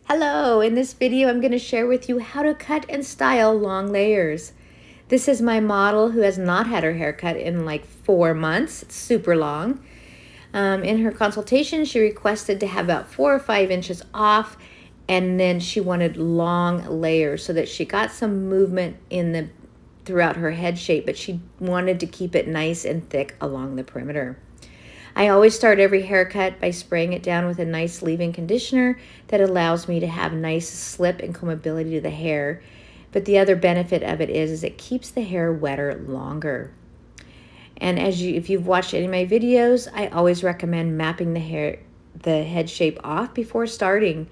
Hello, in this video I'm going to share with you how to cut and style long layers. This is my model who has not had her hair cut in like 4 months. It's super long. In her consultation, she requested to have about 4 or 5 inches off, and then she wanted long layers so that she got some movement throughout her head shape, but she wanted to keep it nice and thick along the perimeter. I always start every haircut by spraying it down with a nice leave-in conditioner that allows me to have nice slip and combability to the hair. But the other benefit of it is it keeps the hair wetter longer. And if you've watched any of my videos, I always recommend mapping the head shape off before starting.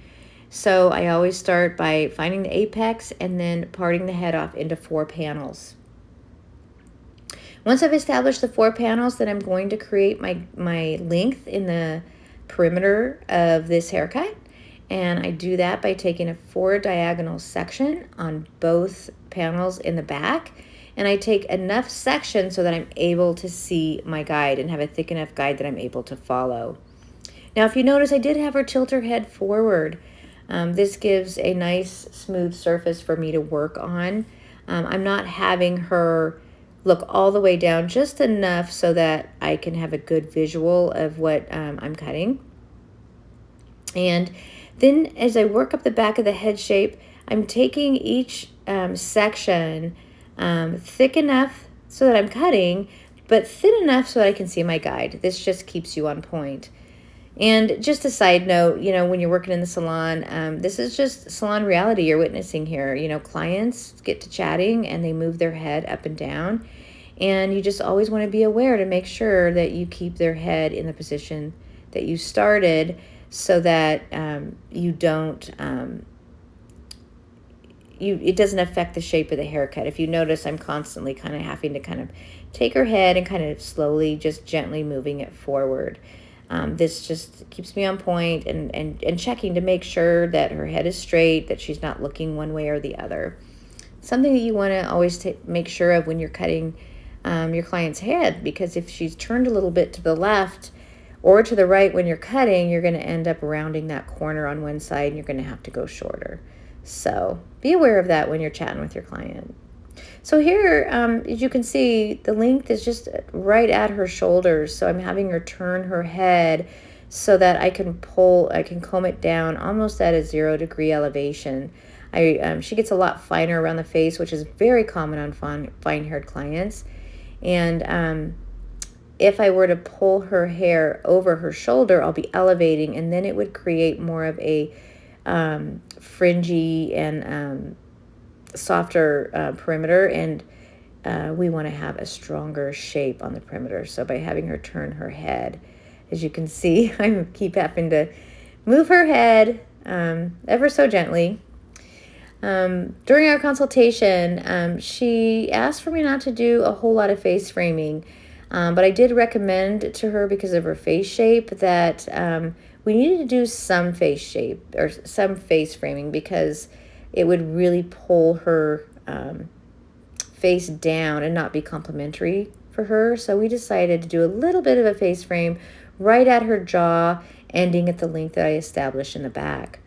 So I always start by finding the apex and then parting the head off into 4 panels. Once I've established the 4 panels, then I'm going to create my length in the perimeter of this haircut. And I do that by taking a 4 diagonal section on both panels in the back. And I take enough section so that I'm able to see my guide and have a thick enough guide that I'm able to follow. Now, if you notice, I did have her tilt her head forward. This gives a nice smooth surface for me to work on. I'm not having her look all the way down, just enough so that I can have a good visual of what I'm cutting. And then as I work up the back of the head shape, I'm taking each section thick enough so that I'm cutting, but thin enough so that I can see my guide. This just keeps you on point. And just a side note, when you're working in the salon, this is just salon reality you're witnessing here. Clients get to chatting and they move their head up and down. And you just always want to be aware to make sure that you keep their head in the position that you started so that you don't, it doesn't affect the shape of the haircut. If you notice, I'm constantly kind of having to kind of take her head and kind of slowly, just gently moving it forward. This just keeps me on point and checking to make sure that her head is straight, that she's not looking one way or the other. Something that you want to always make sure of when you're cutting your client's head, because if she's turned a little bit to the left or to the right when you're cutting, you're going to end up rounding that corner on one side and you're going to have to go shorter. So be aware of that when you're chatting with your client. So here, as you can see, the length is just right at her shoulders. So I'm having her turn her head so that I can comb it down almost at a 0-degree elevation. She gets a lot finer around the face, which is very common on fine-haired clients. And if I were to pull her hair over her shoulder, I'll be elevating, and then it would create more of a fringy and softer perimeter, and we want to have a stronger shape on the perimeter. So by having her turn her head, as you can see, I keep having to move her head ever so gently. During our consultation, she asked for me not to do a whole lot of face framing, but I did recommend to her, because of her face shape, that we needed to do some face shape or some face framing, because it would really pull her face down and not be complimentary for her. So we decided to do a little bit of a face frame right at her jaw, ending at the length that I established in the back.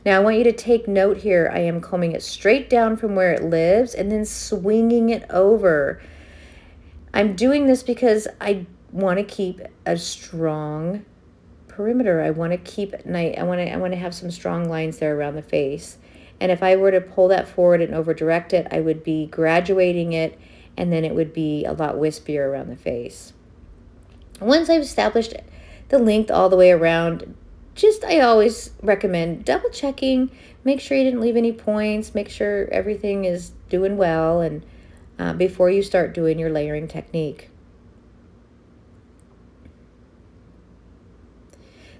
Now, I want you to take note here. I am combing it straight down from where it lives and then swinging it over. I'm doing this because I want to keep a strong perimeter. I want to keep I want to have some strong lines there around the face. And if I were to pull that forward and over direct it, I would be graduating it, and then it would be a lot wispier around the face. Once I've established the length all the way around, I always recommend double checking, make sure you didn't leave any points, make sure everything is doing well, and before you start doing your layering technique.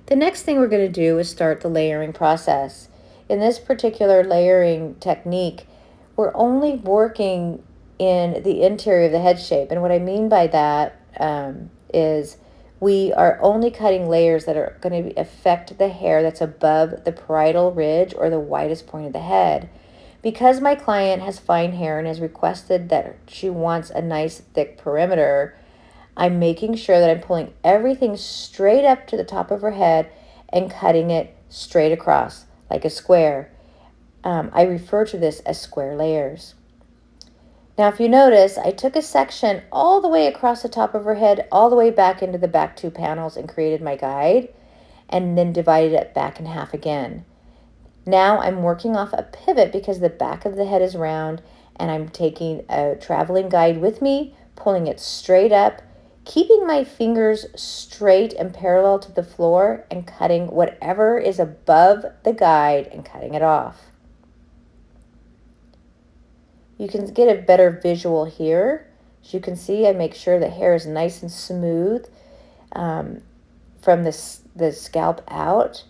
The next thing we're going to do is start the layering process. In this particular layering technique, we're only working in the interior of the head shape. And what I mean by that is we are only cutting layers that are going to affect the hair that's above the parietal ridge or the widest point of the head. Because my client has fine hair and has requested that she wants a nice thick perimeter, I'm making sure that I'm pulling everything straight up to the top of her head and cutting it straight across, like a square. I refer to this as square layers. Now, if you notice, I took a section all the way across the top of her head, all the way back into the back 2 panels and created my guide, and then divided it back in half again. Now I'm working off a pivot because the back of the head is round, and I'm taking a traveling guide with me, pulling it straight up, keeping my fingers straight and parallel to the floor, and cutting whatever is above the guide and cutting it off. You can get a better visual here. As you can see, I make sure the hair is nice and smooth from the scalp out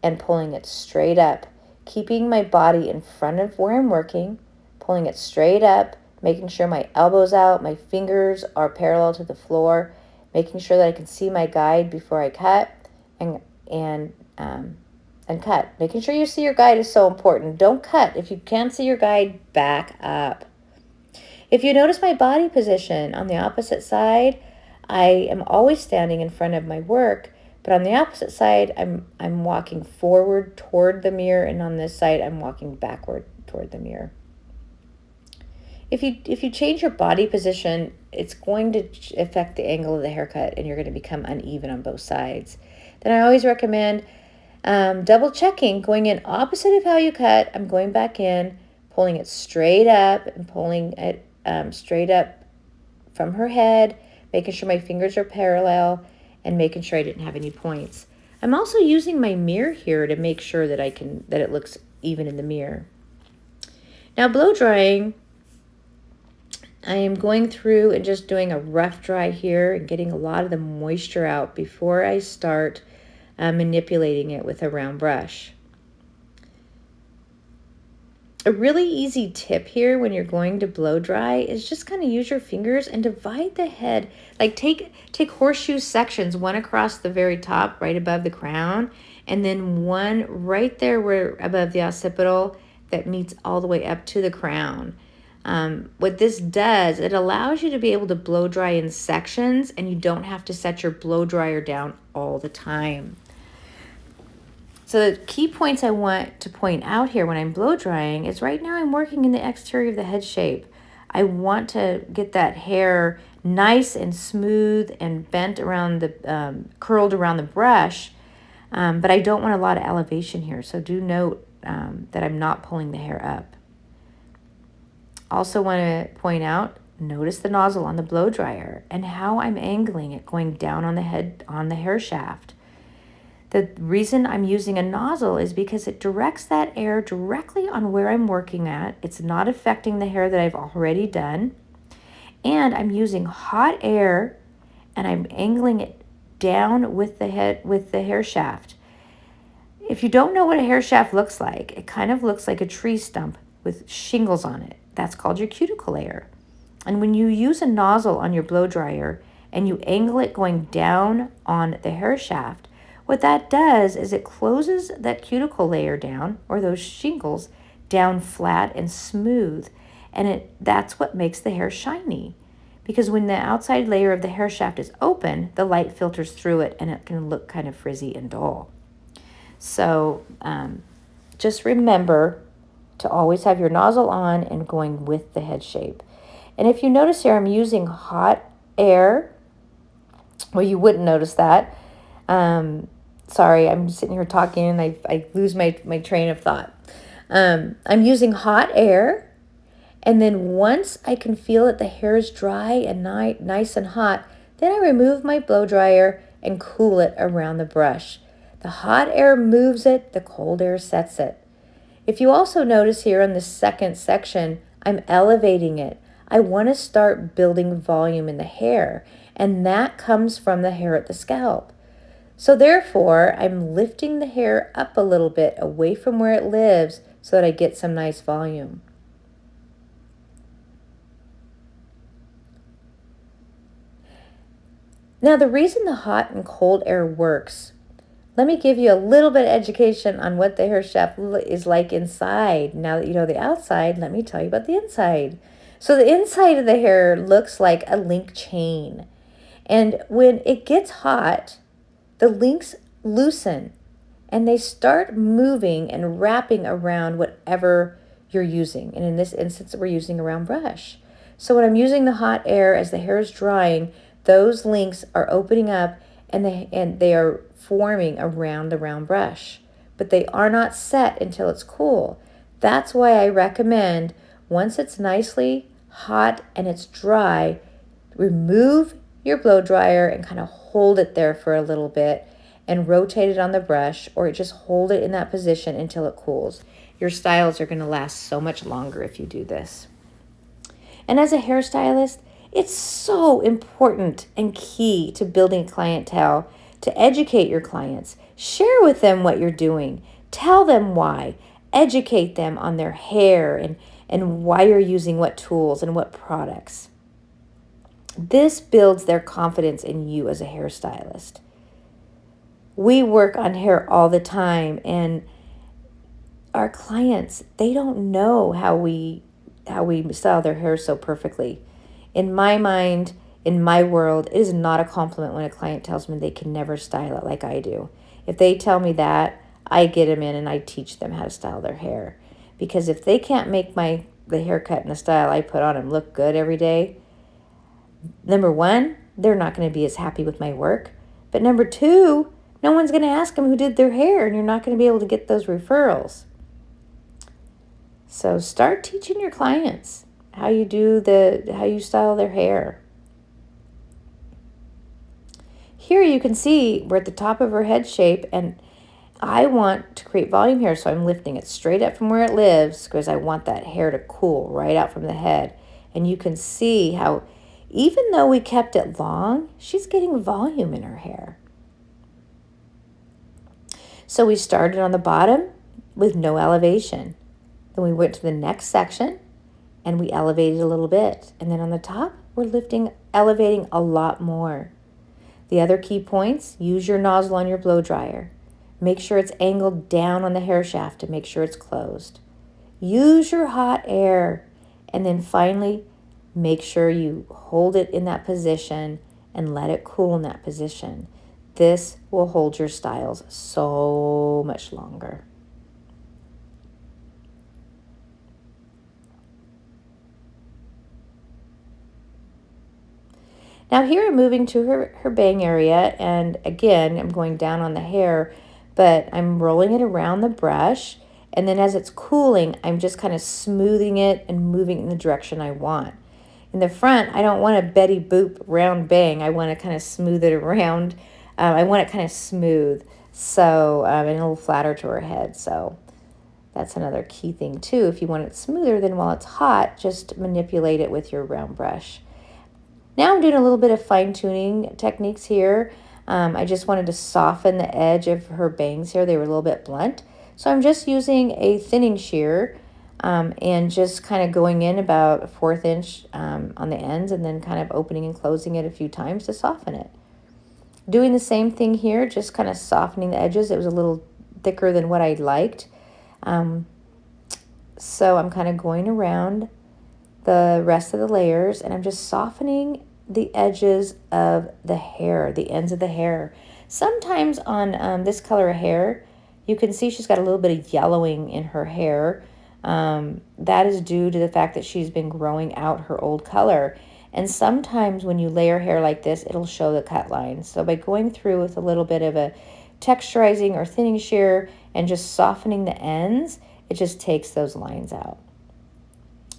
and pulling it straight up, keeping my body in front of where I'm working, pulling it straight up, making sure my elbows out, my fingers are parallel to the floor, making sure that I can see my guide before I cut, and cut. Making sure you see your guide is so important. Don't cut. If you can't see your guide, back up. If you notice my body position on the opposite side, I am always standing in front of my work, but on the opposite side, I'm walking forward toward the mirror, and on this side, I'm walking backward toward the mirror. If you change your body position, it's going to affect the angle of the haircut, and you're going to become uneven on both sides. Then I always recommend double checking, going in opposite of how you cut. I'm going back in, pulling it straight up and pulling it straight up from her head, making sure my fingers are parallel and making sure I didn't have any points. I'm also using my mirror here to make sure that it looks even in the mirror. Now, blow drying, I am going through and just doing a rough dry here and getting a lot of the moisture out before I start manipulating it with a round brush. A really easy tip here when you're going to blow dry is just kind of use your fingers and divide the head. Like take horseshoe sections, one across the very top right above the crown, and then one right there where above the occipital that meets all the way up to the crown. What this does, it allows you to be able to blow dry in sections, and you don't have to set your blow dryer down all the time. So the key points I want to point out here when I'm blow drying is right now I'm working in the exterior of the head shape. I want to get that hair nice and smooth and bent around the, curled around the brush, but I don't want a lot of elevation here. So do note that I'm not pulling the hair up. Also want to point out, notice the nozzle on the blow dryer and how I'm angling it going down on the head, on the hair shaft. The reason I'm using a nozzle is because it directs that air directly on where I'm working at. It's not affecting the hair that I've already done. And I'm using hot air and I'm angling it down with the head, with the hair shaft. If you don't know what a hair shaft looks like, it kind of looks like a tree stump with shingles on it. That's called your cuticle layer. And when you use a nozzle on your blow dryer and you angle it going down on the hair shaft, what that does is it closes that cuticle layer down, or those shingles, down flat and smooth. And that's what makes the hair shiny. Because when the outside layer of the hair shaft is open, the light filters through it and it can look kind of frizzy and dull. So just remember to always have your nozzle on and going with the head shape. And if you notice here, I'm using hot air. Well, you wouldn't notice that. Sorry, I'm sitting here talking and I lose my train of thought. I'm using hot air, and then once I can feel that the hair is dry and nice and hot, then I remove my blow dryer and cool it around the brush. The hot air moves it, the cold air sets it. If you also notice here on the second section, I'm elevating it. I want to start building volume in the hair, and that comes from the hair at the scalp. So therefore, I'm lifting the hair up a little bit away from where it lives so that I get some nice volume. Now, the reason the hot and cold air works, let me give you a little bit of education on what the hair shaft is like inside. Now that you know the outside, let me tell you about the inside. So the inside of the hair looks like a link chain. And when it gets hot, the links loosen and they start moving and wrapping around whatever you're using. And in this instance, we're using a round brush. So when I'm using the hot air as the hair is drying, those links are opening up and they are forming around the round brush. But they are not set until it's cool. That's why I recommend once it's nicely hot and it's dry, remove your blow dryer and kind of hold it there for a little bit and rotate it on the brush, or just hold it in that position until it cools. Your styles are going to last so much longer if you do this. And as a hairstylist, it's so important and key to building clientele to educate your clients. Share with them what you're doing. Tell them why. Educate them on their hair and why you're using what tools and what products. This builds their confidence in you as a hairstylist. We work on hair all the time, and our clients, they don't know how we style their hair so perfectly. In my mind, in my world, it is not a compliment when a client tells me they can never style it like I do. If they tell me that, I get them in and I teach them how to style their hair. Because if they can't make the haircut and the style I put on them look good every day, number one, they're not going to be as happy with my work. But number two, no one's going to ask them who did their hair, and you're not going to be able to get those referrals. So start teaching your clients how you style their hair. Here you can see we're at the top of her head shape, and I want to create volume here, so I'm lifting it straight up from where it lives because I want that hair to cool right out from the head. And you can see how even though we kept it long, she's getting volume in her hair. So we started on the bottom with no elevation. Then we went to the next section and we elevated a little bit. And then on the top, we're elevating a lot more. The other key points, use your nozzle on your blow dryer. Make sure it's angled down on the hair shaft to make sure it's closed. Use your hot air. And then finally, make sure you hold it in that position and let it cool in that position. This will hold your styles so much longer. Now here I'm moving to her bang area, and again, I'm going down on the hair, but I'm rolling it around the brush, and then as it's cooling, I'm just kind of smoothing it and moving in the direction I want. In the front, I don't want a Betty Boop round bang. I want to kind of smooth it around. I want it kind of smooth, so and a little flatter to her head. So that's another key thing too. If you want it smoother, then while it's hot, just manipulate it with your round brush. Now I'm doing a little bit of fine-tuning techniques here. I just wanted to soften the edge of her bangs here. They were a little bit blunt. So I'm just using a thinning shear and just kind of going in about a 1/4 inch on the ends and then kind of opening and closing it a few times to soften it. Doing the same thing here, just kind of softening the edges. It was a little thicker than what I liked. So I'm kind of going around the rest of the layers and I'm just softening the edges of the hair, the ends of the hair. Sometimes on this color of hair, you can see she's got a little bit of yellowing in her hair. That is due to the fact that she's been growing out her old color. And sometimes when you layer hair like this, it'll show the cut lines. So by going through with a little bit of a texturizing or thinning shear and just softening the ends, it just takes those lines out.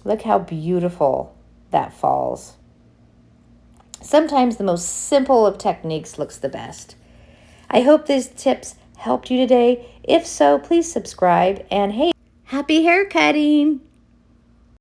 Look how beautiful that falls. Sometimes the most simple of techniques looks the best. I hope these tips helped you today. If so, please subscribe, and hey, happy hair cutting!